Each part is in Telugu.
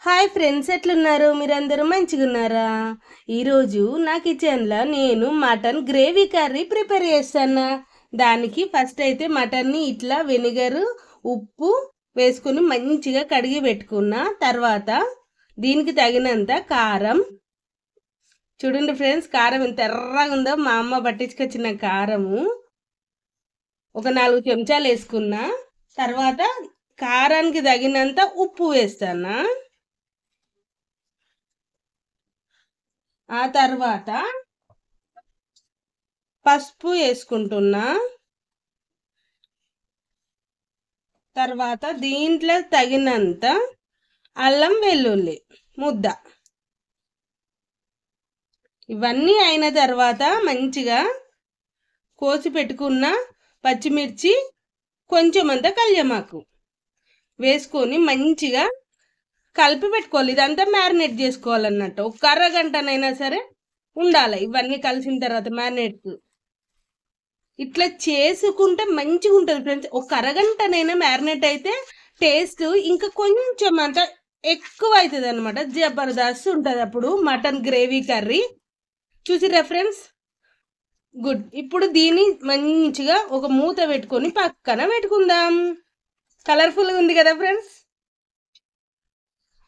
హాయ్ ఫ్రెండ్స్, ఎట్లున్నారు? మీరందరూ మంచిగున్నారా? ఈరోజు నా కిచెన్లో నేను మటన్ గ్రేవీ కర్రీ ప్రిపేర్ చేస్తాను. దానికి ఫస్ట్ అయితే మటన్ని ఇట్లా వెనిగరు ఉప్పు వేసుకుని మంచిగా కడిగి పెట్టుకున్న తర్వాత దీనికి తగినంత కారం. చూడండి ఫ్రెండ్స్, కారం ఎంత ఎర్రగా ఉందో. మా అమ్మ పట్టించుకొచ్చిన కారము ఒక 4 చెంచాలు వేసుకున్నా. తర్వాత కారానికి తగినంత ఉప్పు వేస్తాను. ఆ తర్వాత పసుపు వేసుకుంటున్నా. తర్వాత దీంట్లో తగినంత అల్లం వెల్లుల్లి ముద్ద. ఇవన్నీ అయిన తర్వాత మంచిగా కోసి పెట్టుకున్న పచ్చిమిర్చి, కొంచెం అంత కళ్యమాకు వేసుకొని మంచిగా కలిపి పెట్టుకోవాలి. ఇదంతా మ్యారినేట్ చేసుకోవాలన్నట్టు. ఒక అరగంటనైనా సరే ఉండాలి ఇవన్నీ కలిసిన తర్వాత మ్యారినేట్. ఇట్లా చేసుకుంటే మంచిగా ఉంటుంది ఫ్రెండ్స్. ఒక అరగంటనైనా మ్యారినేట్ అయితే టేస్ట్ ఇంకా కొంచెం అంత ఎక్కువ అవుతుంది అనమాట. జబర్దస్త్ ఉంటుంది అప్పుడు మటన్ గ్రేవీ కర్రీ. చూసి రెఫరెన్స్ గుడ్. ఇప్పుడు దీన్ని మంచిగా ఒక మూత పెట్టుకొని పక్కన పెట్టుకుందాం. కలర్ఫుల్గా ఉంది కదా ఫ్రెండ్స్.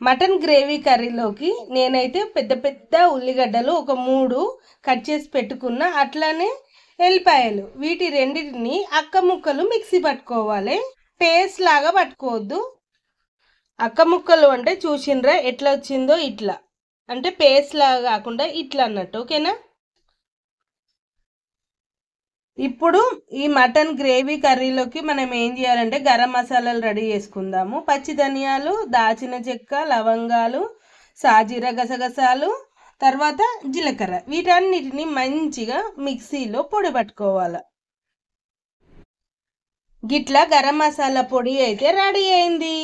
మటన్ గ్రేవీ కర్రీలోకి నేనైతే పెద్ద పెద్ద ఉల్లిగడ్డలు ఒక 3 కట్ చేసి పెట్టుకున్న. అట్లానే ఎల్లిపాయలు, వీటి రెండింటిని అక్క ముక్కలు మిక్సీ పట్టుకోవాలి. పేస్ట్ లాగా పట్టుకోవద్దు. అక్క ముక్కలు అంటే చూసిండ్రా ఎట్లా వచ్చిందో, ఇట్లా అంటే పేస్ట్ లాగా కాకుండా ఇట్లా అన్నట్టు. ఓకేనా? ఇప్పుడు ఈ మటన్ గ్రేవీ కర్రీలోకి మనం ఏం చేయాలంటే గరం మసాలాలు రెడీ చేసుకుందాము. పచ్చి ధనియాలు, దాచిన చెక్క, లవంగాలు, సాజీర, గసగసాలు, తర్వాత జీలకర్ర, వీటన్నిటిని మంచిగా మిక్సీలో పొడి పట్టుకోవాలి. గిట్లా గరం మసాలా పొడి అయితే రెడీ అయింది.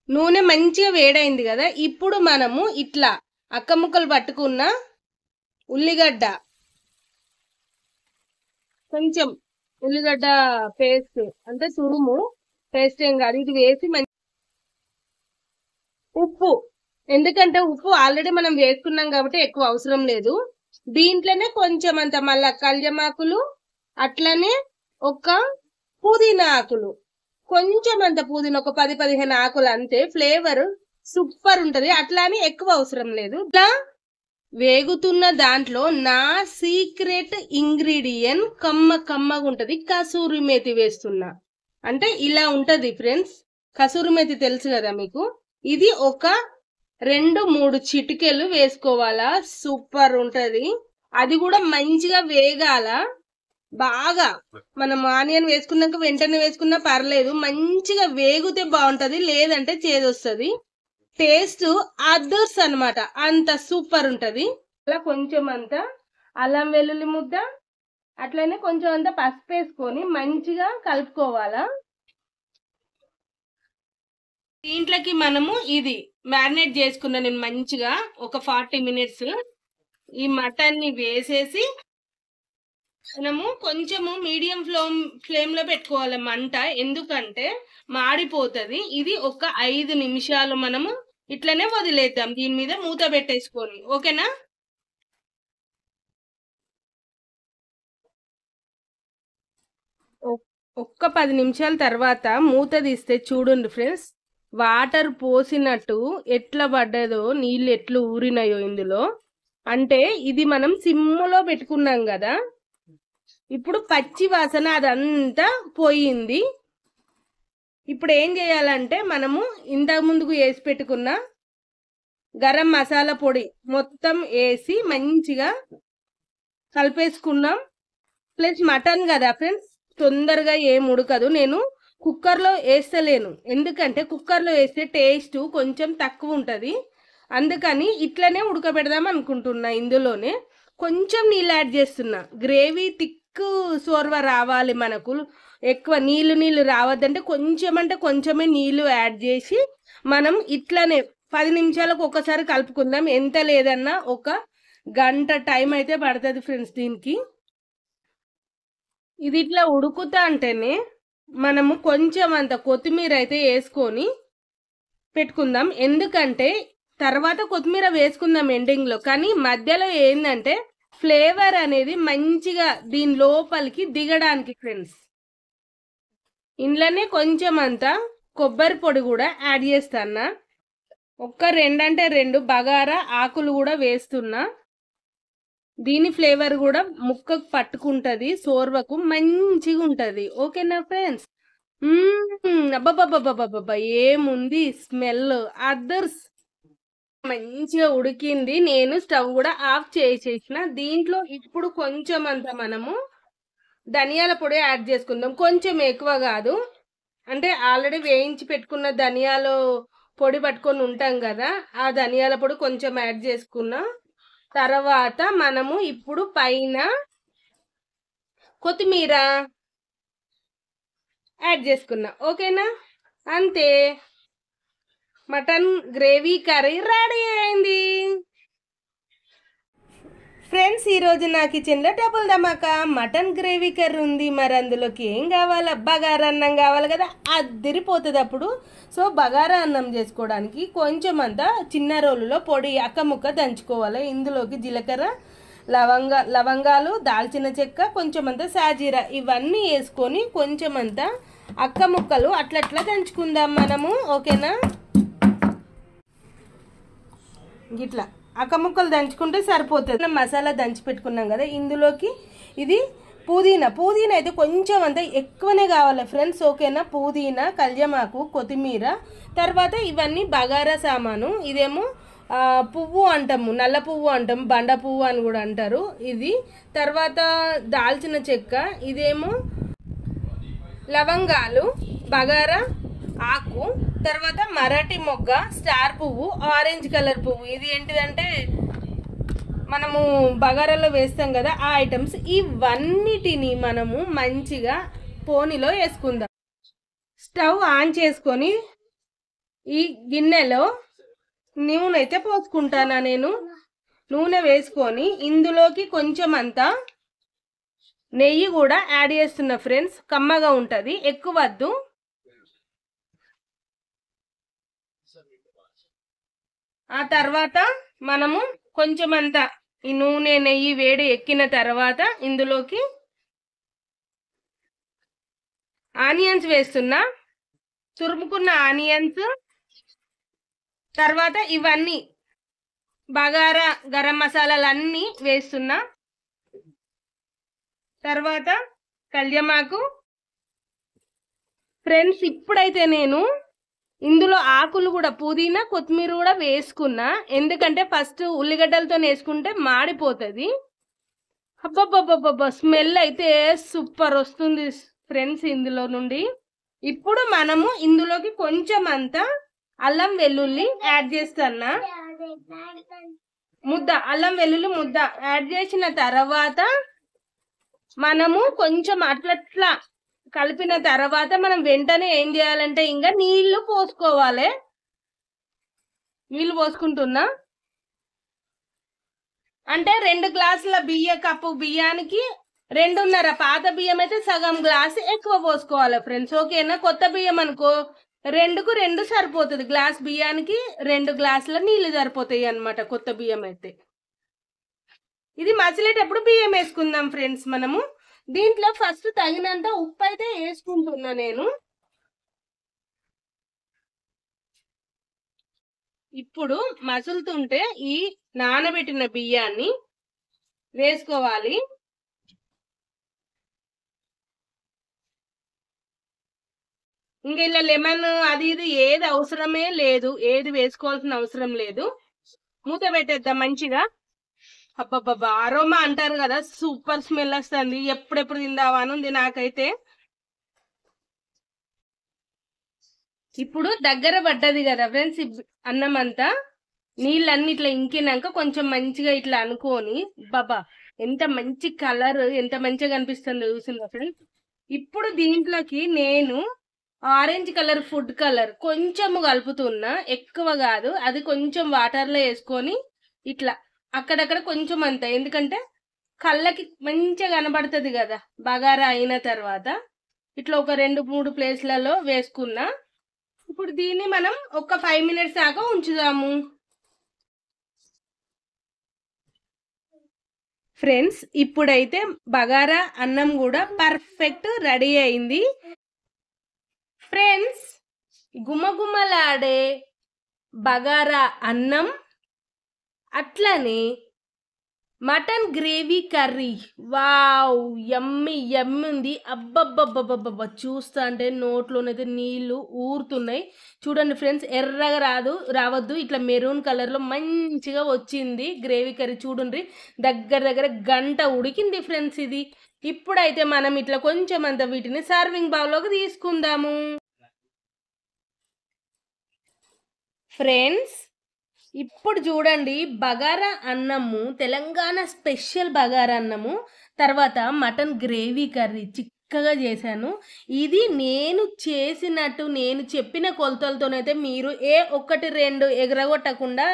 నూనె మంచిగా వేడైంది కదా. ఇప్పుడు మనము ఇట్లా అక్క ముక్కలు పట్టుకున్న ఉల్లిగడ్డ, కొంచెం ఉల్లిగడ్డ పేస్ట్ అంటే తురుము, పేస్ట్ ఏం కాదు, ఇది వేసి ఉప్పు, ఎందుకంటే ఉప్పు ఆల్రెడీ మనం వేసుకున్నాం కాబట్టి ఎక్కువ అవసరం లేదు. దీంట్లోనే కొంచెం అంత మళ్ళా కళ్యమాకులు, అట్లనే ఒక పుదీనా ఆకులు, కొంచెం అంత పుదీనా, ఒక 10-15 ఆకులు అంతే. ఫ్లేవర్ సూపర్ ఉంటది. అట్లా అని ఎక్కువ అవసరం లేదు. ఇట్లా వేగుతున్న దాంట్లో నా సీక్రెట్ ఇంగ్రీడియంట్ కమ్మగా ఉంటది, కసూరి మేతి వేస్తున్నా. అంటే ఇలా ఉంటది ఫ్రెండ్స్. కసూరి మేతి తెలుసు కదా మీకు. ఇది ఒక 2-3 చిటికెలు వేసుకోవాలా. సూపర్ ఉంటది. అది కూడా మంచిగా వేగాల బాగా. మనం ఆనియన్ వేసుకున్నాక వెంటనే వేసుకున్నా పర్లేదు, మంచిగా వేగితే బాగుంటది, లేదంటే చేదొస్తుంది. టేస్ట్ అదర్స్ అనమాట, అంత సూపర్ ఉంటది. అలా కొంచెం అంత అల్లం వెల్లుల్లి ముద్ద, అట్లనే కొంచెం అంత పసుపు వేసుకొని మంచిగా కలుపుకోవాలా. దీంట్లోకి మనము ఇది మ్యారినేట్ చేసుకున్న నేను మంచిగా ఒక 40 మినిట్స్ ఈ మటన్ ని వేసేసి మనము కొంచెము మీడియం ఫ్లేమ్ లో పెట్టుకోవాలి మంట, ఎందుకంటే మాడిపోతుంది. ఇది ఒక 5 నిమిషాలు మనము ఇట్లనే వదిలేద్దాం, దీని మీద మూత పెట్టేసుకొని. ఓకేనా? ఒక్క 10 నిమిషాల తర్వాత మూత తీస్తే చూడండి ఫ్రెండ్స్, వాటర్ పోసినట్టు ఎట్లా పడ్డదో, నీళ్ళు ఎట్లు ఊరినాయో ఇందులో. అంటే ఇది మనం సిమ్లో పెట్టుకున్నాం కదా. ఇప్పుడు పచ్చి వాసన అదంతా పోయింది. ఇప్పుడు ఏం చేయాలంటే మనము ఇంతకు ముందుకు వేసి పెట్టుకున్న గరం మసాలా పొడి మొత్తం వేసి మంచిగా కలిపేసుకున్నాం. ప్లస్ మటన్ కదా ఫ్రెండ్స్, తొందరగా ఏం ఉడకదు. నేను కుక్కర్లో వేస్తలేను, ఎందుకంటే కుక్కర్లో వేస్తే టేస్ట్ కొంచెం తక్కువ ఉంటుంది. అందుకని ఇట్లనే ఉడకబెడదాం అనుకుంటున్నా. ఇందులోనే కొంచెం నీళ్ళు యాడ్ చేస్తున్నా. గ్రేవీ థిక్ సోర్వ రావాలి మనకు, ఎక్కువ నీళ్ళు రావద్దంటే కొంచెం అంటే కొంచెమే నీళ్ళు యాడ్ చేసి మనం ఇట్లనే 10 నిమిషాలకు ఒకసారి కలుపుకుందాం. ఎంత లేదన్నా ఒక గంట టైం అయితే పడుతుంది ఫ్రెండ్స్ దీనికి. ఇది ఇట్లా ఉడుకుతా అంటేనే మనము కొంచెం అంత కొత్తిమీర అయితే వేసుకొని పెట్టుకుందాం, ఎందుకంటే తర్వాత కొత్తిమీర వేసుకుందాం ఎండింగ్లో. కానీ మధ్యలో ఏంటంటే ఫ్లేవర్ అనేది మంచిగా దీని లోపలికి దిగడానికి ఫ్రెండ్స్. ఇంట్లోనే కొంచెం అంతా కొబ్బరి పొడి కూడా యాడ్ చేస్తాను. ఒక్క 2 అంటే 2 బగారా ఆకులు కూడా వేస్తున్నా. దీని ఫ్లేవర్ కూడా ముక్కకు పట్టుకుంటది, సోర్వకు మంచిగా ఉంటది. ఓకేనా ఫ్రెండ్స్? అబ్బబ్బబ్బబ్బబ్బబ్బా ఏముంది స్మెల్ అదర్స్. మంచిగా ఉడికింది. నేను స్టవ్ కూడా ఆఫ్ చేసేసిన. దీంట్లో ఇప్పుడు కొంచెం అంత మనము ధనియాల పొడి యాడ్ చేసుకుందాం. కొంచెం ఎక్కువ కాదు, అంటే ఆల్రెడీ వేయించి పెట్టుకున్న ధనియాలు పొడి పట్టుకొని ఉంటాం కదా, ఆ ధనియాల పొడి కొంచెం యాడ్ చేసుకున్నాం. తర్వాత మనము ఇప్పుడు పైన కొత్తిమీర యాడ్ చేసుకున్నాం. ఓకేనా? అంతే, మటన్ గ్రేవీ కర్రీ రెడీ అయింది ఫ్రెండ్స్. ఈరోజు నా కిచెన్లో డబుల్ ధమాకా మటన్ గ్రేవీ కర్రీ ఉంది. మరి అందులోకి ఏం కావాలి? బగారా అన్నం కావాలి కదా, అదిరిపోతుంది అప్పుడు. సో బగారా అన్నం చేసుకోవడానికి కొంచెం అంతా చిన్న రోలులో పొడి అక్క ముక్క దంచుకోవాలి. ఇందులోకి జీలకర్ర, లవంగాలు, దాల్చిన చెక్క, కొంచెం అంతా సాజీరా ఇవన్నీ వేసుకొని కొంచెం అంతా అక్క ముక్కలు అట్లట్లా దంచుకుందాం మనము. ఓకేనా? గిట్లా అక్క ముక్కలు దంచుకుంటే సరిపోతుంది. మసాలా దంచి పెట్టుకున్నాం కదా, ఇందులోకి ఇది పుదీనా అయితే కొంచెం అంతా ఎక్కువనే కావాలి ఫ్రెండ్స్. ఓకేనా? పుదీనా, కల్యమాకు, కొత్తిమీర, తర్వాత ఇవన్నీ బగారా సామాను. ఇదేమో పువ్వు అంటాము, నల్ల పువ్వు అంటాము, బండ పువ్వు అని కూడా అంటారు ఇది. తర్వాత దాల్చిన చెక్క, ఇదేమో లవంగాలు, బగారా ఆకు, తర్వాత మరాఠీ మొగ్గ, స్టార్ పువ్వు, ఆరెంజ్ కలర్ పువ్వు. ఇది ఏంటిదంటే మనము బగారాలో వేస్తాం కదా ఆ ఐటమ్స్. ఇవన్నిటిని మనము మంచిగా పోనీలో వేసుకుందాం. స్టవ్ ఆన్ చేసుకొని ఈ గిన్నెలో నూనె అయితే పోసుకుంటానా నేను. నూనె వేసుకొని ఇందులోకి కొంచెం అంతా నెయ్యి కూడా యాడ్ చేస్తున్నా ఫ్రెండ్స్. కమ్మగా ఉంటుంది, ఎక్కువ వద్దు. ఆ తర్వాత మనము కొంచెం అంతా ఈ నూనె నెయ్యి వేడి ఎక్కిన తర్వాత ఇందులోకి ఆనియన్స్ వేస్తున్నా, తురుముకున్న ఆనియన్స్. తర్వాత ఇవన్నీ బగారా గరం మసాలాలన్నీ వేస్తున్నా. తర్వాత కల్యమాకు ఫ్రెండ్స్. ఇప్పుడైతే నేను ఇందులో ఆకులు కూడా పుదీనా, కొత్తిమీర కూడా వేసుకున్నా, ఎందుకంటే ఫస్ట్ ఉల్లిగడ్డలతో వేసుకుంటే మాడిపోతుంది. అబ్బబ్బబ్బబ్బబ్బా స్మెల్ అయితే సూపర్ వస్తుంది ఫ్రెండ్స్ ఇందులో నుండి. ఇప్పుడు మనము ఇందులోకి కొంచెం అంతా అల్లం వెల్లుల్లి యాడ్ చేస్తున్నా. ముద్ద అల్లం వెల్లుల్లి ముద్ద యాడ్ చేసిన తర్వాత మనము కొంచెం అట్లట్లా కలిపిన తర్వాత మనం వెంటనే ఏం చేయాలంటే ఇంకా నీళ్లు పోసుకోవాలి. నీళ్లు పోసుకుంటున్నా, అంటే 2 గ్లాసుల కప్పు బియ్యానికి 2.5. పాత బియ్యం అయితే సగం గ్లాస్ ఎక్కువ పోసుకోవాలి ఫ్రెండ్స్. ఓకేనా? కొత్త బియ్యం అనుకో 2కు 2 సరిపోతుంది. గ్లాస్ బియ్యానికి 2 గ్లాసుల నీళ్లు సరిపోతాయి అన్నమాట కొత్త బియ్యం అయితే. ఇది మసిలేటప్పుడు బియ్యం వేసుకుందాం ఫ్రెండ్స్ మనము. దీంట్లో ఫస్ట్ తగినంత ఉప్పు అయితే వేసుకుంటున్నా నేను. ఇప్పుడు మసులుతుంటే ఈ నానబెట్టిన బియ్యాన్ని వేసుకోవాలి. ఇంకా ఇలా లెమన్ అది ఇది ఏది అవసరమే లేదు, ఏది వేసుకోవాల్సిన అవసరం లేదు. మూత పెట్టేద్దాం మంచిగా. అబ్బబ్బబ్బా అరోమా అంటారు కదా, సూపర్ స్మెల్ వస్తుంది. ఎప్పుడెప్పుడు తిందావా అని ఉంది నాకైతే. ఇప్పుడు దగ్గర పడ్డది కదా ఫ్రెండ్స్ అన్నం అంతా. నీళ్ళన్నీ ఇట్లా ఇంకినాక కొంచెం మంచిగా ఇట్లా అనుకొని బాబా ఎంత మంచి కలర్, ఎంత మంచిగా కనిపిస్తుందో చూసిందా ఫ్రెండ్స్. ఇప్పుడు దీంట్లోకి నేను ఆరెంజ్ కలర్ ఫుడ్ కలర్ కొంచెము కలుపుతున్నా, ఎక్కువ కాదు. అది కొంచెం వాటర్లో వేసుకొని ఇట్లా అక్కడక్కడ కొంచెం అంత, ఎందుకంటే కళ్ళకి మంచిగా కనబడుతుంది కదా బగారా అయిన తర్వాత. ఇట్లా ఒక 2-3 ప్లేస్లలో వేసుకున్నా. ఇప్పుడు దీన్ని మనం ఒక 5 మినిట్స్ దాకా ఉంచుదాము. ఫ్రెండ్స్, ఇప్పుడైతే బగారా అన్నం కూడా పర్ఫెక్ట్ రెడీ అయింది. ఫ్రెండ్స్, గుమగుమలాడే బగారా అన్నం అట్లనే మటన్ గ్రేవీ కర్రీ, వావ్, యమ్మీ యమ్మీ ఉంది. అబ్బబ్బబ్బబ్బబ్బ, చూస్తా అంటే నోట్లోనైతే నీళ్లు ఊరుతున్నాయి. చూడండి ఫ్రెండ్స్, ఎర్రగా రావద్దు, ఇట్లా మెరూన్ కలర్లో మంచిగా వచ్చింది గ్రేవీ కర్రీ. చూడండి, దగ్గర దగ్గర గంట ఉడికింది ఫ్రెండ్స్ ఇది. ఇప్పుడైతే మనం ఇట్లా కొంచెం అంత వీటిని సర్వింగ్ బౌల్లోకి తీసుకుందాము. ఫ్రెండ్స్, ఇప్పుడు చూడండి, బగారా అన్నము, తెలంగాణ స్పెషల్ బగారా అన్నము, తర్వాత మటన్ గ్రేవీ కర్రీ చిక్కగా చేశాను. ఇది నేను చేసినట్టు, నేను చెప్పిన కొలతలతోనైతే మీరు ఏ 1-2 ఎగరగొట్టకుండా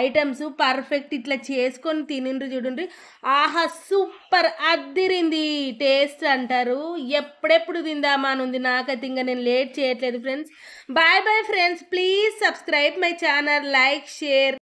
ఐటమ్స్ పర్ఫెక్ట్ ఇట్లా చేసుకొని తినండి. చూడండి, ఆహా సూపర్, అద్దిరింది టేస్ట్ అంటారు. ఎప్పుడెప్పుడు తిందామా అని ఉంది నాకైతే. ఇంకా నేను లేట్ చేయట్లేదు friends. Bye bye friends, please subscribe my channel, like, share.